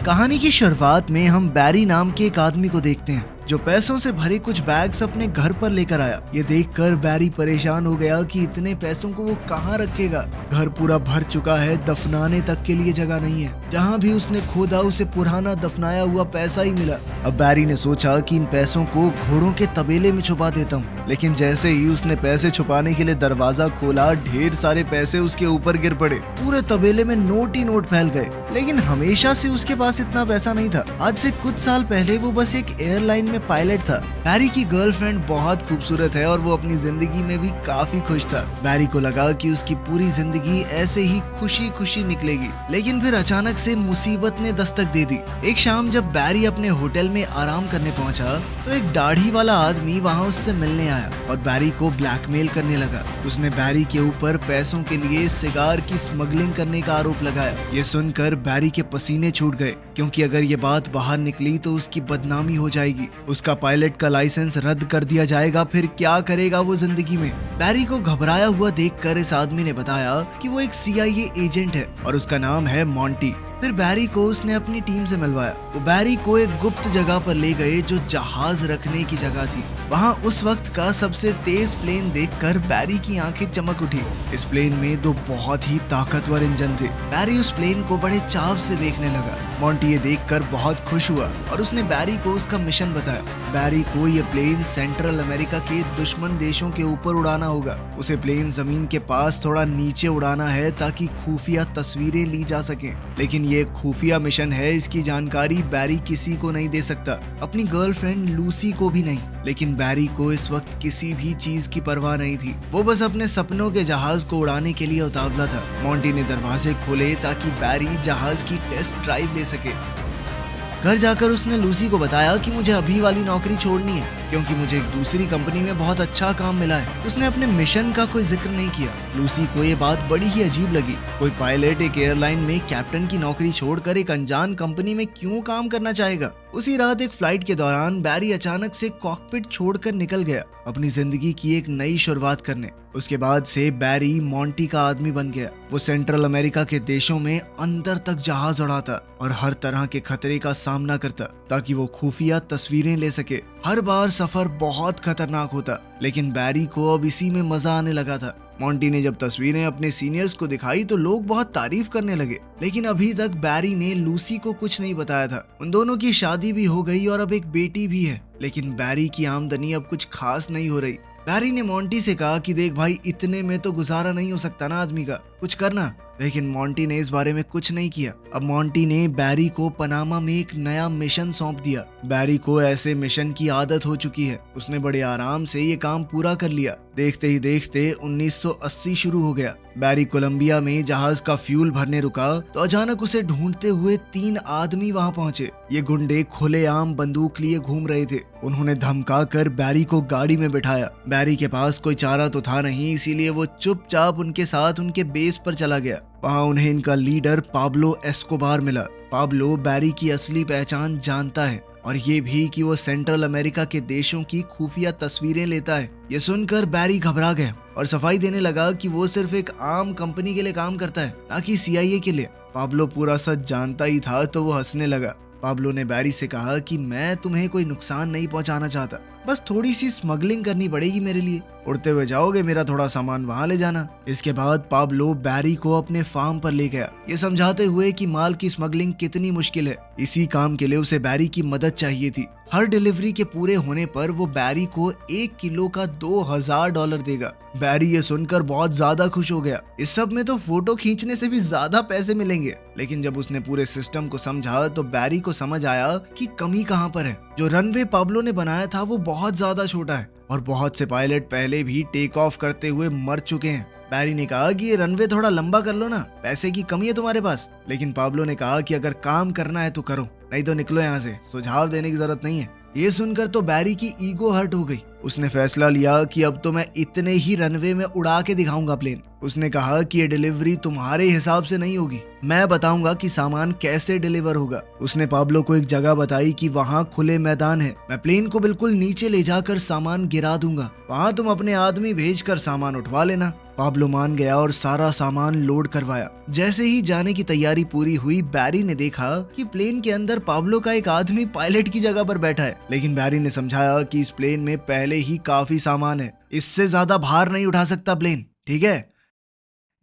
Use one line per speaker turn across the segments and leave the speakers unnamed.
कहानी की शुरुआत में हम बैरी नाम के एक आदमी को देखते हैं जो पैसों से भरे कुछ बैग्स अपने घर पर लेकर आया। ये देखकर बैरी परेशान हो गया कि इतने पैसों को वो कहाँ रखेगा। घर पूरा भर चुका है, दफनाने तक के लिए जगह नहीं है। जहाँ भी उसने खोदा उसे पुराना दफनाया हुआ पैसा ही मिला। अब बैरी ने सोचा कि इन पैसों को घोड़ों के तबेले में छुपा देता हूँ, लेकिन जैसे ही उसने पैसे छुपाने के लिए दरवाजा खोला, ढेर सारे पैसे उसके ऊपर गिर पड़े। पूरे तबेले में नोट ही नोट फैल गए। लेकिन हमेशा से उसके पास इतना पैसा नहीं था। आज से कुछ साल पहले वो बस एक एयरलाइन में पायलट था। बैरी की गर्लफ्रेंड बहुत खूबसूरत है और वो अपनी जिंदगी में भी काफी खुश था। बैरी को लगा कि उसकी पूरी जिंदगी ऐसे ही खुशी खुशी निकलेगी। लेकिन फिर अचानक से मुसीबत ने दस्तक दे दी। एक शाम जब बैरी अपने होटल में आराम करने पहुंचा तो एक दाढ़ी वाला आदमी वहां उससे मिलने आया और बैरी को ब्लैकमेल करने लगा। उसने बैरी के ऊपर पैसों के लिए सिगार की स्मगलिंग करने का आरोप लगाया। ये सुनकर बैरी के पसीने छूट गए, क्योंकि अगर ये बात बाहर निकली तो उसकी बदनामी हो जाएगी। उसका पायलट का लाइसेंस रद्द कर दिया जाएगा। फिर क्या करेगा वो जिंदगी में। बैरी को घबराया हुआ देखकर इस आदमी ने बताया कि वो एक CIA एजेंट है और उसका नाम है मॉन्टी। फिर बैरी को उसने अपनी टीम से मिलवाया। वो बैरी को एक गुप्त जगह पर ले गए जो जहाज रखने की जगह थी। वहाँ उस वक्त का सबसे तेज प्लेन देखकर बैरी की आंखें चमक उठी। इस प्लेन में दो बहुत ही ताकतवर इंजन थे। बैरी उस प्लेन को बड़े चाव से देखने लगा। मॉन्टी ये देखकर बहुत खुश हुआ और उसने बैरी को उसका मिशन बताया। बैरी को ये प्लेन सेंट्रल अमेरिका के दुश्मन देशों के ऊपर उड़ाना होगा। उसे प्लेन जमीन के पास थोड़ा नीचे उड़ाना है ताकि खुफिया तस्वीरें ली जा सकें। लेकिन ये खुफिया मिशन है, इसकी जानकारी बैरी किसी को नहीं दे सकता, अपनी गर्लफ्रेंड लूसी को भी नहीं। लेकिन बैरी को इस वक्त किसी भी चीज की परवाह नहीं थी। वो बस अपने सपनों के जहाज को उड़ाने के लिए उतावला था। मॉन्टी ने दरवाजे खोले ताकि बैरी जहाज की टेस्ट ड्राइव ले सके। घर जाकर उसने लूसी को बताया कि मुझे अभी वाली नौकरी छोड़नी है, क्योंकि मुझे एक दूसरी कंपनी में बहुत अच्छा काम मिला है। उसने अपने मिशन का कोई जिक्र नहीं किया। लूसी को ये बात बड़ी ही अजीब लगी। कोई पायलट एक एयरलाइन में कैप्टन की नौकरी छोड़कर एक अनजान कंपनी में क्यों काम करना चाहेगा। उसी रात एक फ्लाइट के दौरान बैरी अचानक से कॉकपिट छोड़कर निकल गया, अपनी जिंदगी की एक नई शुरुआत करने। उसके बाद से बैरी मॉन्टी का आदमी बन गया। वो सेंट्रल अमेरिका के देशों में अंदर तक जहाज उड़ाता और हर तरह के खतरे का सामना करता ताकि वो खुफिया तस्वीरें ले सके। हर बार सफर बहुत खतरनाक होता, लेकिन बैरी को अब इसी में मजा आने लगा था। मॉन्टी ने जब तस्वीरें अपने सीनियर्स को दिखाई तो लोग बहुत तारीफ करने लगे। लेकिन अभी तक बैरी ने लूसी को कुछ नहीं बताया था। उन दोनों की शादी भी हो गई और अब एक बेटी भी है, लेकिन बैरी की आमदनी अब कुछ खास नहीं हो रही। बैरी ने मॉन्टी से कहा कि देख भाई, इतने में तो गुजारा नहीं हो सकता ना आदमी का, कुछ करना। लेकिन मॉन्टी ने इस बारे में कुछ नहीं किया। अब मॉन्टी ने बैरी को पनामा में एक नया मिशन सौंप दिया। बैरी को ऐसे मिशन की आदत हो चुकी है। उसने बड़े आराम से ये काम पूरा कर लिया। देखते ही देखते 1980 शुरू हो गया। बैरी कोलंबिया में जहाज का फ्यूल भरने रुका तो अचानक उसे ढूंढते हुए 3 आदमी वहां पहुंचे। ये गुंडे खुलेआम बंदूक लिए घूम रहे थे। उन्होंने धमका कर बैरी को गाड़ी में बिठाया। बैरी के पास कोई चारा तो था नहीं, इसीलिए वो चुपचाप उनके साथ उनके बेस पर चला गया। वहाँ उन्हें इनका लीडर पाब्लो एस्कोबार मिला। पाब्लो बैरी की असली पहचान जानता है और ये भी कि वो सेंट्रल अमेरिका के देशों की खुफिया तस्वीरें लेता है। ये सुनकर बैरी घबरा गया और सफाई देने लगा कि वो सिर्फ एक आम कंपनी के लिए काम करता है, ना कि CIA के लिए। पाब्लो पूरा सच जानता ही था तो वो हंसने लगा। पाब्लो ने बैरी से कहा कि मैं तुम्हें कोई नुकसान नहीं पहुंचाना चाहता, बस थोड़ी सी स्मगलिंग करनी पड़ेगी मेरे लिए। उड़ते हुए जाओगे, मेरा थोड़ा सामान वहां ले जाना। इसके बाद पाब्लो बैरी को अपने फार्म पर ले गया, ये समझाते हुए कि माल की स्मगलिंग कितनी मुश्किल है। इसी काम के लिए उसे बैरी की मदद चाहिए थी। हर डिलीवरी के पूरे होने पर वो बैरी को 1 किलो का $2000 देगा। बैरी ये सुनकर बहुत ज्यादा खुश हो गया। इस सब में तो फोटो खींचने से भी ज्यादा पैसे मिलेंगे। लेकिन जब उसने पूरे सिस्टम को समझा तो बैरी को समझ आया कि कमी कहाँ पर है। जो रनवे पाब्लो ने बनाया था वो बहुत ज्यादा छोटा है और बहुत से पायलट पहले भी टेक ऑफ करते हुए मर चुके हैं। बैरी ने कहा कि ये रनवे थोड़ा लंबा कर लो ना, पैसे की कमी है तुम्हारे पास। लेकिन पाब्लो ने कहा कि अगर काम करना है तो करो, नहीं तो निकलो यहाँ से, सुझाव देने की जरूरत नहीं है। ये सुनकर तो बैरी की ईगो हर्ट हो गई। उसने फैसला लिया कि अब तो मैं इतने ही रनवे में उड़ा के दिखाऊंगा प्लेन। उसने कहा कि ये डिलीवरी तुम्हारे हिसाब से नहीं होगी, मैं बताऊंगा कि सामान कैसे डिलीवर होगा। उसने पाब्लो को एक जगह बताई कि वहाँ खुले मैदान है, मैं प्लेन को बिल्कुल नीचे ले जाकर सामान गिरा दूंगा, वहाँ तुम अपने आदमी भेजकर सामान उठवा लेना। पाब्लो मान गया और सारा सामान लोड करवाया। जैसे ही जाने की तैयारी पूरी हुई, बैरी ने देखा कि प्लेन के अंदर पाब्लो का एक आदमी पायलट की जगह पर बैठा है। लेकिन बैरी ने समझाया कि इस प्लेन में पहले ही काफी सामान है, इससे ज्यादा भार नहीं उठा सकता प्लेन, ठीक है,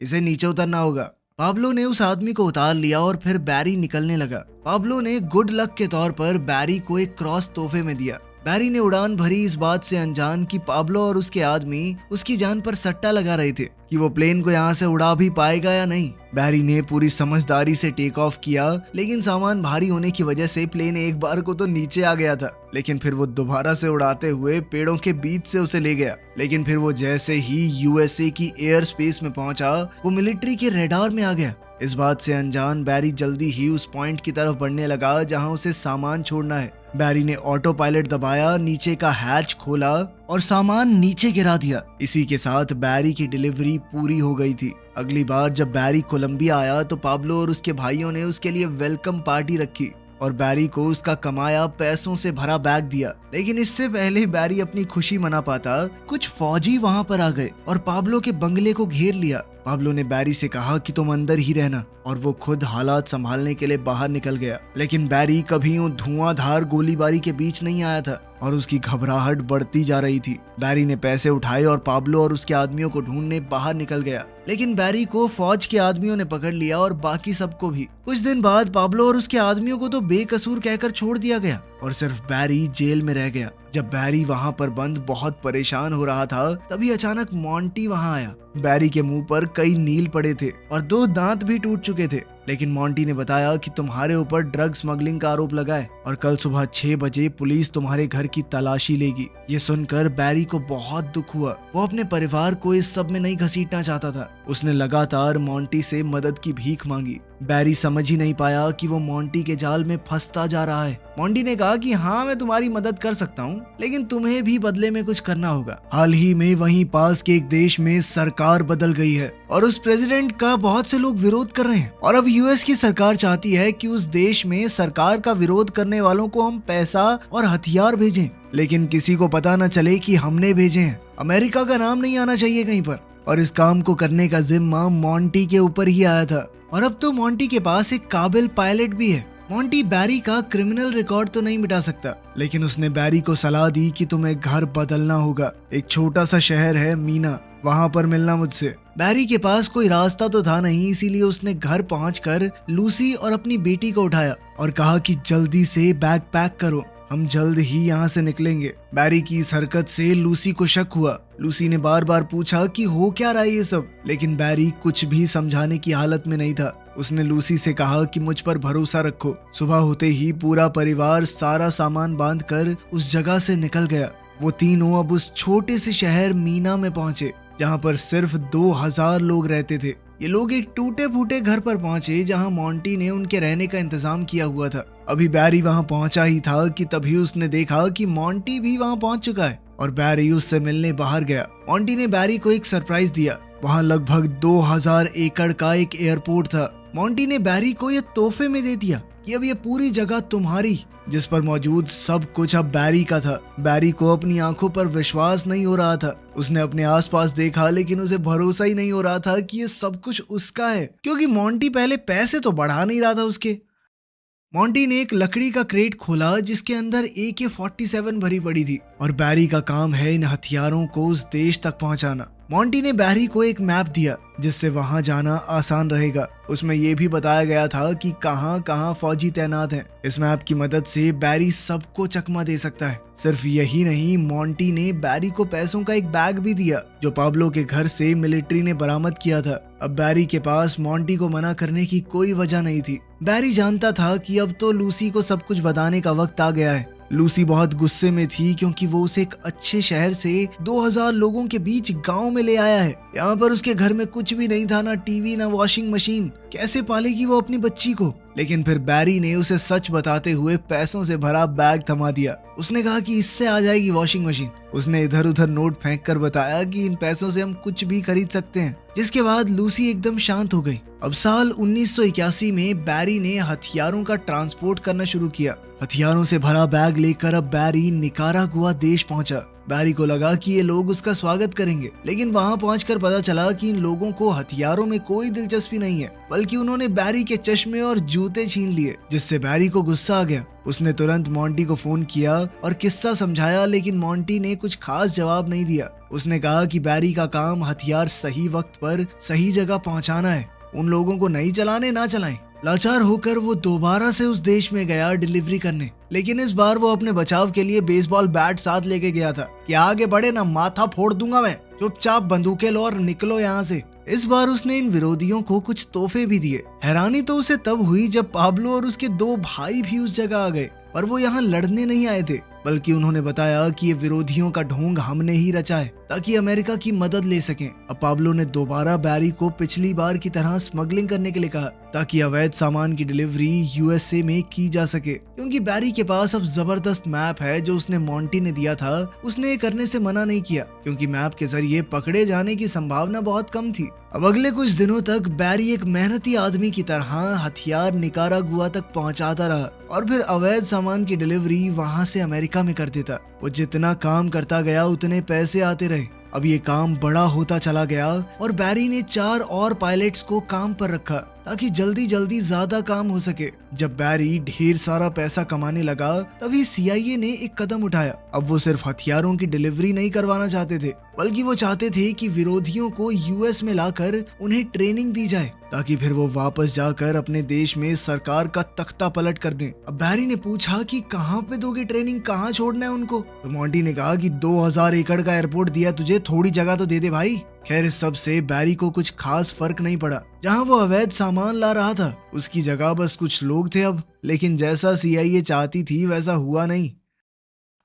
इसे नीचे उतरना होगा। पाब्लो ने उस आदमी को उतार लिया और फिर बैरी निकलने लगा। पाब्लो ने गुड लक के तौर पर बैरी को एक क्रॉस तोहफे में दिया। बैरी ने उड़ान भरी, इस बात से अनजान कि पाब्लो और उसके आदमी उसकी जान पर सट्टा लगा रहे थे कि वो प्लेन को यहाँ से उड़ा भी पाएगा या नहीं। बैरी ने पूरी समझदारी से टेक ऑफ किया, लेकिन सामान भारी होने की वजह से प्लेन एक बार को तो नीचे आ गया था, लेकिन फिर वो दोबारा से उड़ाते हुए पेड़ों के बीच से उसे ले गया। लेकिन फिर वो जैसे ही यूएसए की एयर स्पेस में पहुंचा, वो मिलिट्री के रेडार में आ गया। इस बात से अनजान बैरी जल्दी ही उस पॉइंट की तरफ बढ़ने लगा जहां उसे सामान छोड़ना है। बैरी ने ऑटो पायलट दबाया, नीचे का हैच खोला और सामान नीचे गिरा दिया। इसी के साथ बैरी की डिलीवरी पूरी हो गई थी। अगली बार जब बैरी कोलंबिया आया तो पाब्लो और उसके भाइयों ने उसके लिए वेलकम पार्टी रखी और बैरी को उसका कमाया पैसों से भरा बैग दिया। लेकिन इससे पहले बैरी अपनी खुशी मना पाता, कुछ फौजी वहां पर आ गए और पाब्लो के बंगले को घेर लिया। पाब्लो ने बैरी से कहा कि तुम अंदर ही रहना और वो खुद हालात संभालने के लिए बाहर निकल गया। लेकिन बैरी कभी यूं धुआंधार गोलीबारी के बीच नहीं आया था और उसकी घबराहट बढ़ती जा रही थी। बैरी ने पैसे उठाए और पाब्लो और उसके आदमियों को ढूंढने बाहर निकल गया। लेकिन बैरी को फौज के आदमियों ने पकड़ लिया और बाकी सबको भी। कुछ दिन बाद पाब्लो और उसके आदमियों को तो बेकसूर कहकर छोड़ दिया गया और सिर्फ बैरी जेल में रह गया। जब बैरी वहां पर बंद बहुत परेशान हो रहा था, तभी अचानक मॉन्टी वहां आया। बैरी के मुंह पर कई नील पड़े थे और 2 दांत भी टूट चुके थे। लेकिन मॉन्टी ने बताया कि तुम्हारे ऊपर ड्रग स्मगलिंग का आरोप लगा है और कल सुबह 6 बजे पुलिस तुम्हारे घर की तलाशी लेगी। ये सुनकर बैरी को बहुत दुख हुआ। वो अपने परिवार को इस सब में नहीं घसीटना चाहता था। उसने लगातार मॉन्टी से मदद की भीख मांगी। बैरी समझ ही नहीं पाया कि वो मॉन्टी के जाल में फंसता जा रहा है। मॉन्टी ने कहा कि हाँ, मैं तुम्हारी मदद कर सकता हूँ, लेकिन तुम्हें भी बदले में कुछ करना होगा। हाल ही में वहीं पास के एक देश में सरकार बदल गई है और उस प्रेसिडेंट का बहुत से लोग विरोध कर रहे हैं और अब यूएस की सरकार चाहती है कि उस देश में सरकार का विरोध करने वालों को हम पैसा और हथियार भेजें, लेकिन किसी को पता न चले कि हमने भेजे हैं। अमेरिका का नाम नहीं आना चाहिए कहीं पर। और इस काम को करने का जिम्मा मॉन्टी के ऊपर ही आया था और अब तो मॉन्टी के पास एक काबिल पायलट भी है। मॉन्टी बैरी का क्रिमिनल रिकॉर्ड तो नहीं मिटा सकता, लेकिन उसने बैरी को सलाह दी कि तुम्हें घर बदलना होगा। एक छोटा सा शहर है मीना, वहां पर मिलना मुझसे। बैरी के पास कोई रास्ता तो था नहीं, इसीलिए उसने घर पहुंचकर लूसी और अपनी बेटी को उठाया और कहा कि जल्दी से बैग पैक करो, हम जल्द ही यहाँ से निकलेंगे। बैरी की इस हरकत से लूसी को शक हुआ। लूसी ने बार बार पूछा कि हो क्या रहा है ये सब, लेकिन बैरी कुछ भी समझाने की हालत में नहीं था। उसने लूसी से कहा कि मुझ पर भरोसा रखो। सुबह होते ही पूरा परिवार सारा सामान बांधकर उस जगह से निकल गया। वो तीनों अब उस छोटे से शहर मीना में पहुंचे, जहाँ पर सिर्फ 2000 लोग रहते थे। ये लोग एक टूटे फूटे घर पर पहुंचे जहां मॉन्टी ने उनके रहने का इंतजाम किया हुआ था। अभी बैरी वहां पहुंचा ही था कि तभी उसने देखा कि मॉन्टी भी वहां पहुंच चुका है और बैरी उससे मिलने बाहर गया। मॉन्टी ने बैरी को एक सरप्राइज दिया। वहां लगभग 2000 एकड़ का एक एयरपोर्ट था। मॉन्टी ने बैरी को ये तोहफे में दे दिया कि अब ये पूरी जगह तुम्हारी, जिस पर मौजूद सब कुछ अब बैरी का था। बैरी को अपनी आंखों पर विश्वास नहीं हो रहा था। उसने अपने आसपास देखा, लेकिन उसे भरोसा ही नहीं हो रहा था कि ये सब कुछ उसका है, क्योंकि मॉन्टी पहले पैसे तो बढ़ा नहीं रहा था उसके। मॉन्टी ने एक लकड़ी का क्रेट खोला जिसके अंदर AK-47 भरी पड़ी थी और बैरी का काम है इन हथियारों को उस देश तक पहुंचाना। मॉन्टी ने बैरी को एक मैप दिया जिससे वहां जाना आसान रहेगा। उसमें यह भी बताया गया था कि कहां कहां फौजी तैनात हैं। इस मैप की मदद से बैरी सबको चकमा दे सकता है। सिर्फ यही नहीं, मॉन्टी ने बैरी को पैसों का एक बैग भी दिया जो पाब्लो के घर से मिलिट्री ने बरामद किया था। अब बैरी के पास मॉन्टी को मना करने की कोई वजह नहीं थी। बैरी जानता था कि अब तो लूसी को सब कुछ बताने का वक्त आ गया है। लूसी बहुत गुस्से में थी क्योंकि वो उसे एक अच्छे शहर से 2000 लोगों के बीच गांव में ले आया है। यहाँ पर उसके घर में कुछ भी नहीं था, ना टीवी ना वॉशिंग मशीन। कैसे पालेगी वो अपनी बच्ची को? लेकिन फिर बैरी ने उसे सच बताते हुए पैसों से भरा बैग थमा दिया। उसने कहा कि इससे आ जाएगी वॉशिंग मशीन। उसने इधर उधर नोट फेंक कर बताया कि इन पैसों से हम कुछ भी खरीद सकते हैं, जिसके बाद लूसी एकदम शांत हो गई। अब साल 1981 में बैरी ने हथियारों का ट्रांसपोर्ट करना शुरू किया। हथियारों से भरा बैग लेकर अब बैरी निकारागुआ देश पहुंचा। बैरी को लगा कि ये लोग उसका स्वागत करेंगे, लेकिन वहाँ पहुंचकर पता चला कि इन लोगों को हथियारों में कोई दिलचस्पी नहीं है, बल्कि उन्होंने बैरी के चश्मे और जूते छीन लिए, जिससे बैरी को गुस्सा आ गया। उसने तुरंत मोंटी को फोन किया और किस्सा समझाया, लेकिन मोंटी ने कुछ खास जवाब नहीं दिया। उसने कहा कि बैरी का काम हथियार सही वक्त पर सही जगह पहुंचाना है, उन लोगों को नहीं चलाने ना चलाएं। लाचार होकर वो दोबारा से उस देश में गया डिलीवरी करने, लेकिन इस बार वो अपने बचाव के लिए बेसबॉल बैट साथ लेके गया था कि आगे बढ़े ना माथा फोड़ दूंगा मैं, चुपचाप बंदूकें लो और निकलो यहाँ से। इस बार उसने इन विरोधियों को कुछ तोहफे भी दिए। हैरानी तो उसे तब हुई जब पाब्लो और उसके 2 भाई भी उस जगह आ गए, पर वो यहाँ लड़ने नहीं आए थे, बल्कि उन्होंने बताया कि ये विरोधियों का ढोंग हमने ही रचा है ताकि अमेरिका की मदद ले सकें। अब पाब्लो ने दोबारा बैरी को पिछली बार की तरह स्मगलिंग करने के लिए कहा ताकि अवैध सामान की डिलीवरी यूएसए में की जा सके, क्योंकि बैरी के पास अब जबरदस्त मैप है जो उसने मोंटी ने दिया था। उसने ये करने से मना नहीं किया क्योंकि मैप के जरिए पकड़े जाने की संभावना बहुत कम थी। अब अगले कुछ दिनों तक बैरी एक मेहनती आदमी की तरह हथियार निकारागुआ तक पहुंचाता रहा और फिर अवैध सामान की डिलीवरी वहां से अमेरिका में कर देता। वो जितना काम करता गया उतने पैसे आते रहे। अब ये काम बड़ा होता चला गया और बैरी ने 4 और पायलट्स को काम पर रखा ताकि जल्दी जल्दी ज्यादा काम हो सके। जब बैरी ढेर सारा पैसा कमाने लगा तभी सीआईए ने एक कदम उठाया। अब वो सिर्फ हथियारों की डिलीवरी नहीं करवाना चाहते थे, बल्कि वो चाहते थे कि विरोधियों को यूएस में लाकर उन्हें ट्रेनिंग दी जाए ताकि फिर वो वापस जाकर अपने देश में सरकार का तख्ता पलट कर दें। अब बैरी ने पूछा कि कहाँ पे दोगे ट्रेनिंग, कहाँ छोड़ना है उनको? तो मोंटी ने कहा कि 2000 एकड़ का एयरपोर्ट दिया तुझे, थोड़ी जगह तो दे दे भाई। खैर इस सब से बैरी को कुछ खास फर्क नहीं पड़ा। जहाँ वो अवैध सामान ला रहा था उसकी जगह बस कुछ लोग थे अब, लेकिन जैसा सीआईए चाहती थी वैसा हुआ नहीं।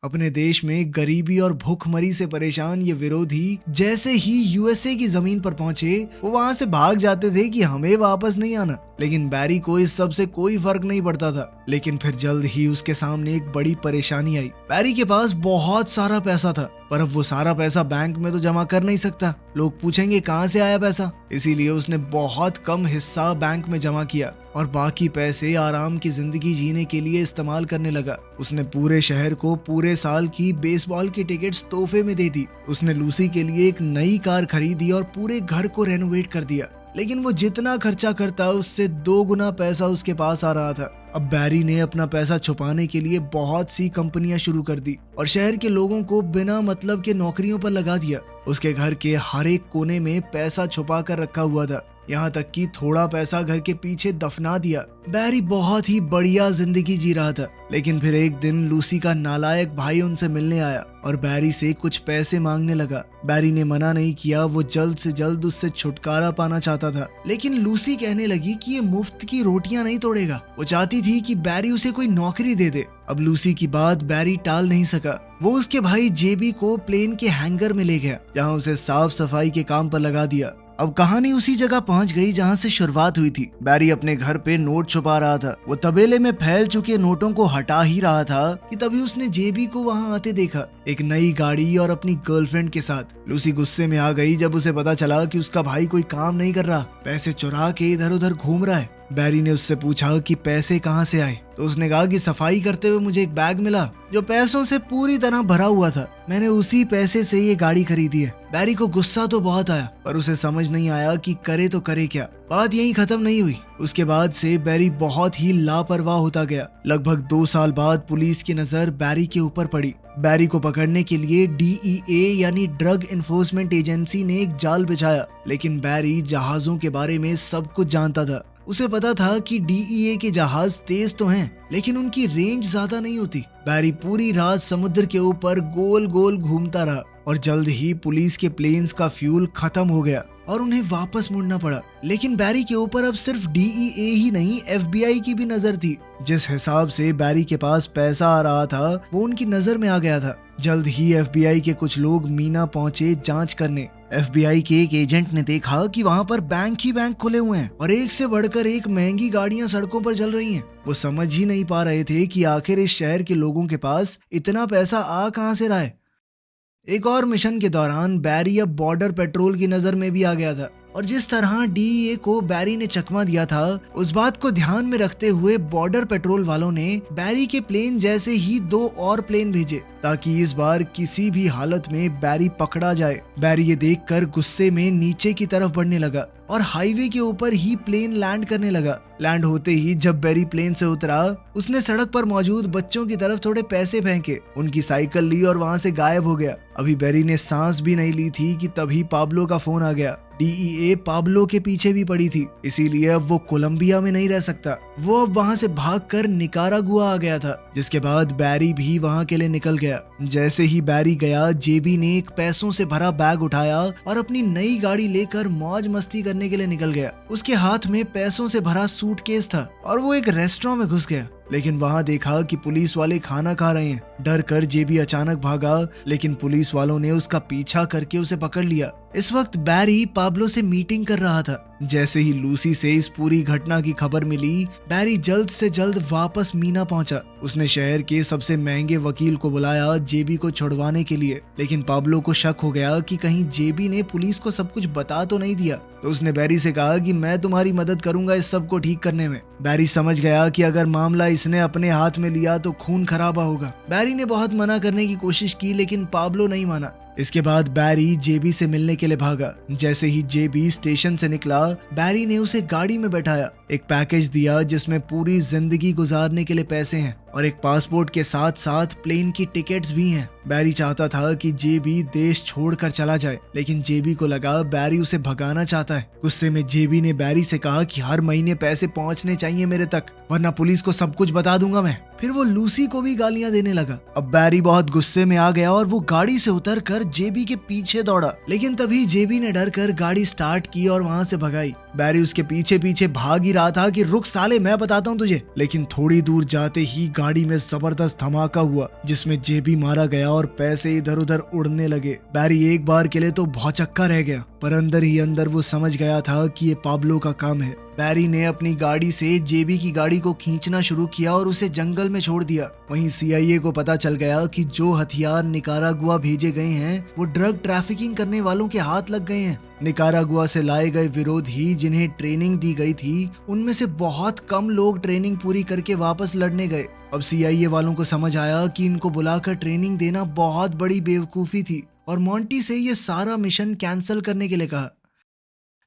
अपने देश में गरीबी और भूखमरी से परेशान ये विरोधी जैसे ही यूएसए की जमीन पर पहुंचे वो वहां से भाग जाते थे कि हमें वापस नहीं आना, लेकिन बैरी को इस सब से कोई फर्क नहीं पड़ता था। लेकिन फिर जल्द ही उसके सामने एक बड़ी परेशानी आई। बैरी के पास बहुत सारा पैसा था, पर अब वो सारा पैसा बैंक में तो जमा कर नहीं सकता, लोग पूछेंगे कहाँ से आया पैसा। इसीलिए उसने बहुत कम हिस्सा बैंक में जमा किया और बाकी पैसे आराम की जिंदगी जीने के लिए इस्तेमाल करने लगा। उसने पूरे शहर को पूरे साल की बेसबॉल की टिकट्स तोहफे में दे दी। उसने लूसी के लिए एक नई कार खरीदी और पूरे घर को रेनोवेट कर दिया। लेकिन वो जितना खर्चा करता उससे 2 गुना पैसा उसके पास आ रहा था। अब बैरी ने अपना पैसा छुपाने के लिए बहुत सी कंपनियां शुरू कर दी और शहर के लोगों को बिना मतलब के नौकरियों पर लगा दिया। उसके घर के हर एक कोने में पैसा छुपा कर रखा हुआ था, यहाँ तक कि थोड़ा पैसा घर के पीछे दफना दिया। बैरी बहुत ही बढ़िया जिंदगी जी रहा था, लेकिन फिर एक दिन लूसी का नालायक भाई उनसे मिलने आया और बैरी से कुछ पैसे मांगने लगा। बैरी ने मना नहीं किया, वो जल्द से जल्द उससे छुटकारा पाना चाहता था। लेकिन लूसी कहने लगी कि ये मुफ्त की रोटियां नहीं तोड़ेगा। वो चाहती थी कि बैरी उसे कोई नौकरी दे दे। अब लूसी की बात बैरी टाल नहीं सका। वो उसके भाई जेबी को प्लेन के हैंगर में ले गया, जहाँ उसे साफ सफाई के काम पर लगा दिया। अब कहानी उसी जगह पहुंच गई जहां से शुरुआत हुई थी। बैरी अपने घर पे नोट छुपा रहा था। वो तबेले में फैल चुके नोटों को हटा ही रहा था कि तभी उसने जेबी को वहां आते देखा, एक नई गाड़ी और अपनी गर्लफ्रेंड के साथ। लूसी गुस्से में आ गई जब उसे पता चला कि उसका भाई कोई काम नहीं कर रहा, पैसे चुरा के इधर उधर घूम रहा है। बैरी ने उससे पूछा कि पैसे कहाँ से आए, तो उसने कहा कि सफाई करते हुए मुझे एक बैग मिला जो पैसों से पूरी तरह भरा हुआ था। मैंने उसी पैसे से ये गाड़ी खरीदी है। बैरी को गुस्सा तो बहुत आया, पर उसे समझ नहीं आया कि करे तो करे क्या। बात यहीं खत्म नहीं हुई। उसके बाद से बैरी बहुत ही लापरवाह होता गया। लगभग 2 साल बाद पुलिस की नजर बैरी के ऊपर पड़ी। बैरी को पकड़ने के लिए DEA यानी ड्रग इन्फोर्समेंट एजेंसी ने एक जाल बिछाया, लेकिन बैरी जहाजों के बारे में सब कुछ जानता था। उसे पता था कि DEA के जहाज तेज तो हैं, लेकिन उनकी रेंज ज्यादा नहीं होती। बैरी पूरी रात समुद्र के ऊपर गोल गोल घूमता रहा और जल्द ही पुलिस के प्लेन्स का फ्यूल खत्म हो गया और उन्हें वापस मुड़ना पड़ा। लेकिन बैरी के ऊपर अब सिर्फ DEA ही नहीं, FBI की भी नजर थी। जिस हिसाब से बैरी के पास पैसा आ रहा था वो उनकी नजर में आ गया था। जल्द ही FBI के कुछ लोग मीना पहुंचे जांच करने। FBI के एक एजेंट ने देखा कि वहां पर बैंक ही बैंक खुले हुए हैं और एक से बढ़कर एक महंगी गाड़ियां सड़कों पर चल रही हैं। वो समझ ही नहीं पा रहे थे कि आखिर इस शहर के लोगों के पास इतना पैसा आ कहां से रहा है। एक और मिशन के दौरान बैरी अब बॉर्डर पेट्रोल की नजर में भी आ गया था। और जिस तरह डीईए को बैरी ने चकमा दिया था, उस बात को ध्यान में रखते हुए बॉर्डर पेट्रोल वालों ने बैरी के प्लेन जैसे ही 2 और प्लेन भेजे ताकि इस बार किसी भी हालत में बैरी पकड़ा जाए। बैरी ये देखकर गुस्से में नीचे की तरफ बढ़ने लगा और हाईवे के ऊपर ही प्लेन लैंड करने लगा। लैंड होते ही जब बैरी प्लेन से उतरा, उसने सड़क पर मौजूद बच्चों की तरफ थोड़े पैसे फेंके, उनकी साइकिल ली और वहां से गायब हो गया। अभी बैरी ने सांस भी नहीं ली थी कि तभी पाब्लो का फोन आ गया। डीईए पाब्लो के पीछे भी पड़ी थी, इसीलिए अब वो कोलंबिया में नहीं रह सकता। वो अब वहां से भागकर निकारागुआ आ गया था, जिसके बाद बैरी भी वहां के लिए निकल गया। जैसे ही बैरी गया, जेबी ने एक पैसों से भरा बैग उठाया और अपनी नई गाड़ी लेकर मौज मस्ती करने के लिए निकल गया। उसके हाथ में पैसों से भरा सूटकेस था और वो एक रेस्टोरेंट में घुस गया, लेकिन वहां देखा कि पुलिस वाले खाना खा रहे हैं। डर कर जेबी अचानक भागा, लेकिन पुलिस वालों ने उसका पीछा करके उसे पकड़ लिया। इस वक्त बैरी पाब्लो से मीटिंग कर रहा था। जैसे ही लूसी से इस पूरी घटना की खबर मिली, बैरी जल्द से जल्द वापस मीना पहुंचा। उसने शहर के सबसे महंगे वकील को बुलाया जेबी को छुड़वाने के लिए, लेकिन पाब्लो को शक हो गया कि कहीं जेबी ने पुलिस को सब कुछ बता तो नहीं दिया। तो उसने बैरी से कहा कि मैं तुम्हारी मदद करूंगा इस सब को ठीक करने में। बैरी समझ गया कि अगर मामला इसने अपने हाथ में लिया तो खून खराबा होगा। बैरी ने बहुत मना करने की कोशिश की, लेकिन पाब्लो नहीं माना। इसके बाद बैरी जेबी से मिलने के लिए भागा। जैसे ही जेबी स्टेशन से निकला, बैरी ने उसे गाड़ी में बैठाया, एक पैकेज दिया जिसमें पूरी जिंदगी गुजारने के लिए पैसे हैं और एक पासपोर्ट के साथ साथ प्लेन की टिकट्स भी हैं। बैरी चाहता था कि जेबी देश छोड़कर चला जाए, लेकिन जेबी को लगा बैरी उसे भगाना चाहता है। गुस्से में जेबी ने बैरी से कहा कि हर महीने पैसे पहुंचने चाहिए मेरे तक, वरना पुलिस को सब कुछ बता दूंगा मैं। फिर वो लूसी को भी गालियां देने लगा। अब बैरी बहुत गुस्से में आ गया और वो गाड़ी से उतरकर जेबी के पीछे दौड़ा, लेकिन तभी जेबी ने डर कर गाड़ी स्टार्ट की और वहां से भगाई। बैरी उसके पीछे पीछे भाग ही रहा था कि रुक साले, मैं बताता हूँ तुझे। लेकिन थोड़ी दूर जाते ही गाड़ी में जबरदस्त धमाका हुआ, जिसमें जेबी मारा गया और पैसे इधर उधर उड़ने लगे। बैरी एक बार के लिए तो भौचक्का रह गया, पर अंदर ही अंदर वो समझ गया था कि ये पाब्लो का काम है। बैरी ने अपनी गाड़ी से जेबी की गाड़ी को खींचना शुरू किया और उसे जंगल में छोड़ दिया। वहीं सीआईए को पता चल गया कि जो हथियार निकारागुआ भेजे गए हैं वो ड्रग ट्रैफिकिंग करने वालों के हाथ लग गए हैं। निकारागुआ से लाए गए विरोधी जिन्हें ट्रेनिंग दी गई थी, उनमें से बहुत कम लोग ट्रेनिंग पूरी करके वापस लड़ने गए। अब सीआईए वालों को समझ आया कि इनको बुलाकर ट्रेनिंग देना बहुत बड़ी बेवकूफी थी और मोंटी से ये सारा मिशन कैंसिल करने के लिए कहा।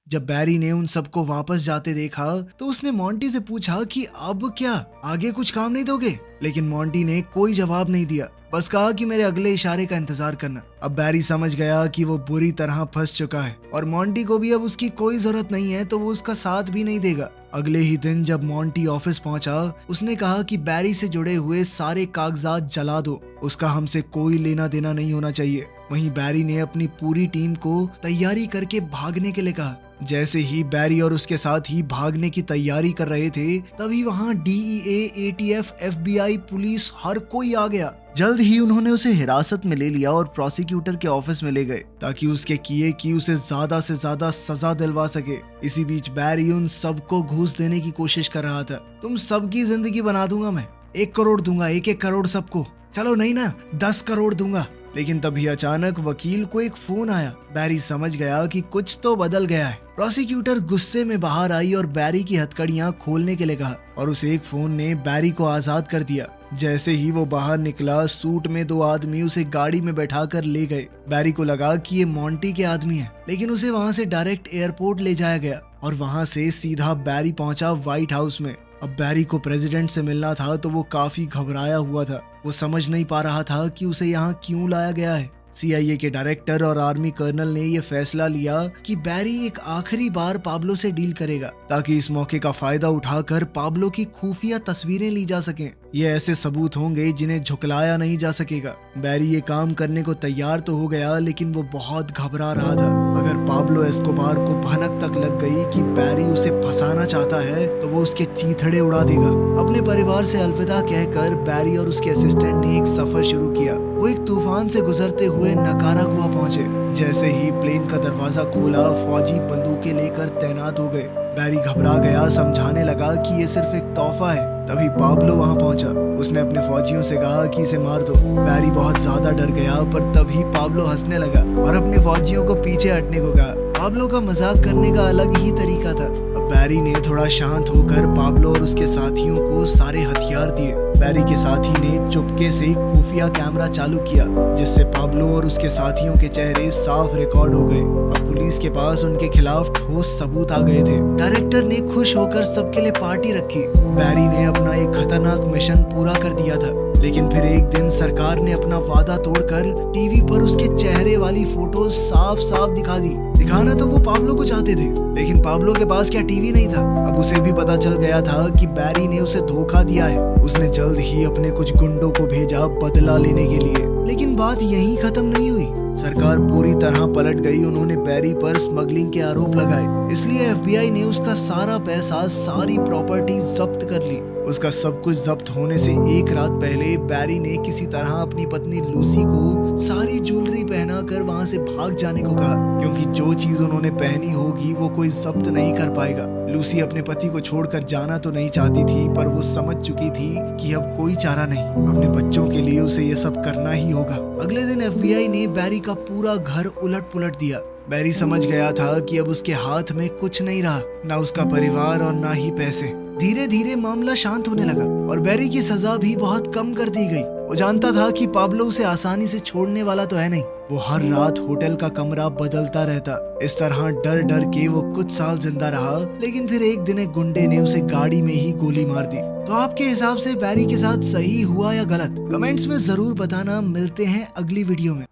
जब बैरी ने उन सबको वापस जाते देखा तो उसने मोंटी से पूछा कि अब क्या, आगे कुछ काम नहीं दोगे? लेकिन मोंटी ने कोई जवाब नहीं दिया, बस कहा कि मेरे अगले इशारे का इंतजार करना। अब बैरी समझ गया कि वो बुरी तरह फंस चुका है और मोंटी को भी अब उसकी कोई जरूरत नहीं है, तो वो उसका साथ भी नहीं देगा। अगले ही दिन जब मोंटी ऑफिस पहुंचा, उसने कहा कि बैरी से जुड़े हुए सारे कागजात जला दो, उसका हमसे कोई लेना देना नहीं होना चाहिए। वहीं बैरी ने अपनी पूरी टीम को तैयारी करके भागने के लिए कहा। जैसे ही बैरी और उसके साथ ही भागने की तैयारी कर रहे थे, तभी वहां डीईए, एटीएफ, एफबीआई, पुलिस हर कोई आ गया। जल्द ही उन्होंने उसे हिरासत में ले लिया और प्रोसिक्यूटर के ऑफिस में ले गए ताकि उसके किए की उसे ज्यादा से ज्यादा सजा दिलवा सके। इसी बीच बैरी उन सबको घूस देने की कोशिश कर रहा था। तुम सबकी जिंदगी बना दूंगा मैं, 1 करोड़ दूंगा, 1-1 करोड़ सबको, चलो नहीं ना 10 करोड़ दूंगा। लेकिन तभी अचानक वकील को एक फोन आया। बैरी समझ गया कि कुछ तो बदल गया है। प्रोसिक्यूटर गुस्से में बाहर आई और बैरी की हथकड़ियां खोलने के लिए कहा और उस एक फोन ने बैरी को आजाद कर दिया। जैसे ही वो बाहर निकला, सूट में 2 आदमी उसे गाड़ी में बैठाकर ले गए। बैरी को लगा कि ये मोंटी के आदमी है, लेकिन उसे वहां से डायरेक्ट एयरपोर्ट ले जाया गया और वहां से सीधा बैरी पहुंचा व्हाइट हाउस में। अब बैरी को प्रेसिडेंट से मिलना था तो वो काफी घबराया हुआ था। वो समझ नहीं पा रहा था कि उसे यहाँ क्यों लाया गया है। सीआईए के डायरेक्टर और आर्मी कर्नल ने यह फैसला लिया कि बैरी एक आखिरी बार पाब्लो से डील करेगा ताकि इस मौके का फायदा उठाकर पाब्लो की खुफिया तस्वीरें ली जा सकें। ये ऐसे सबूत होंगे जिन्हें झुकलाया नहीं जा सकेगा। बैरी ये काम करने को तैयार तो हो गया, लेकिन वो बहुत घबरा रहा था। अगर पाब्लो एस्कोबार को भनक तक लग गई कि बैरी उसे फंसाना चाहता है तो वो उसके चीथड़े उड़ा देगा। अपने परिवार से अलविदा कहकर बैरी और उसके असिस्टेंट ने एक सफर शुरू किया। वो एक तूफान से गुजरते हुए निकारागुआ पहुंचे। जैसे ही प्लेन का दरवाजा खोला, फौजी बंदूकें लेकर तैनात हो गए। बैरी घबरा गया, समझाने लगा कि ये सिर्फ एक तोहफा है। तभी पाब्लो वहां पहुंचा। उसने अपने फौजियों से कहा कि इसे मार दो। बैरी बहुत ज्यादा डर गया, पर तभी पाब्लो हंसने लगा और अपने फौजियों को पीछे हटने को कहा। पाब्लो का मजाक करने का अलग ही तरीका था। अब बैरी ने थोड़ा शांत होकर पाब्लो और उसके साथियों को सारे हथियार दिए। बैरी के साथी ने चुपके से खुफिया कैमरा चालू किया, जिससे पाब्लो और उसके साथियों के चेहरे साफ रिकॉर्ड हो गए। अब पुलिस के पास उनके खिलाफ ठोस सबूत आ गए थे। डायरेक्टर ने खुश होकर सबके लिए पार्टी रखी। बैरी ने अपना एक खतरनाक मिशन पूरा कर दिया था, लेकिन फिर एक दिन सरकार ने अपना वादा तोड़कर टीवी पर उसके चेहरे वाली फोटोज साफ साफ दिखा दी। दिखाना तो वो पाब्लो को चाहते थे, लेकिन पाब्लो के पास क्या टीवी नहीं था। अब उसे भी पता चल गया था कि बैरी ने उसे धोखा दिया है। उसने जल्द ही अपने कुछ गुंडों को भेजा बदला लेने के लिए। लेकिन बात यहीं खत्म नहीं हुई। सरकार पूरी तरह पलट गई। उन्होंने बैरी पर स्मगलिंग के आरोप लगाए, इसलिए एफबीआई ने उसका सारा पैसा, सारी प्रॉपर्टी जब्त कर ली। उसका सब कुछ जब्त होने से एक रात पहले बैरी ने किसी तरह अपनी पत्नी लूसी को सारी ज्वेलरी पहनाकर वहां से भाग जाने को कहा, क्योंकि जो चीज उन्होंने पहनी होगी वो कोई जब्त नहीं कर पाएगा। लूसी अपने पति को छोड़कर जाना तो नहीं चाहती थी, पर वो समझ चुकी थी कि अब कोई चारा नहीं। अपने बच्चों के लिए उसे ये सब करना ही होगा। अगले दिन एफबीआई ने बैरी का पूरा घर उलट पुलट दिया। बैरी समझ गया था कि अब उसके हाथ में कुछ नहीं रहा, ना उसका परिवार और ना ही पैसे। धीरे धीरे मामला शांत होने लगा और बैरी की सजा भी बहुत कम कर दी गई। वो जानता था कि पाब्लो उसे आसानी से छोड़ने वाला तो है नहीं। वो हर रात होटल का कमरा बदलता रहता। इस तरह डर डर के वो कुछ साल जिंदा रहा, लेकिन फिर एक दिन एक गुंडे ने उसे गाड़ी में ही गोली मार दी। तो आपके हिसाब से बैरी के साथ सही हुआ या गलत? कमेंट्स में जरूर बताना। मिलते हैं अगली वीडियो में।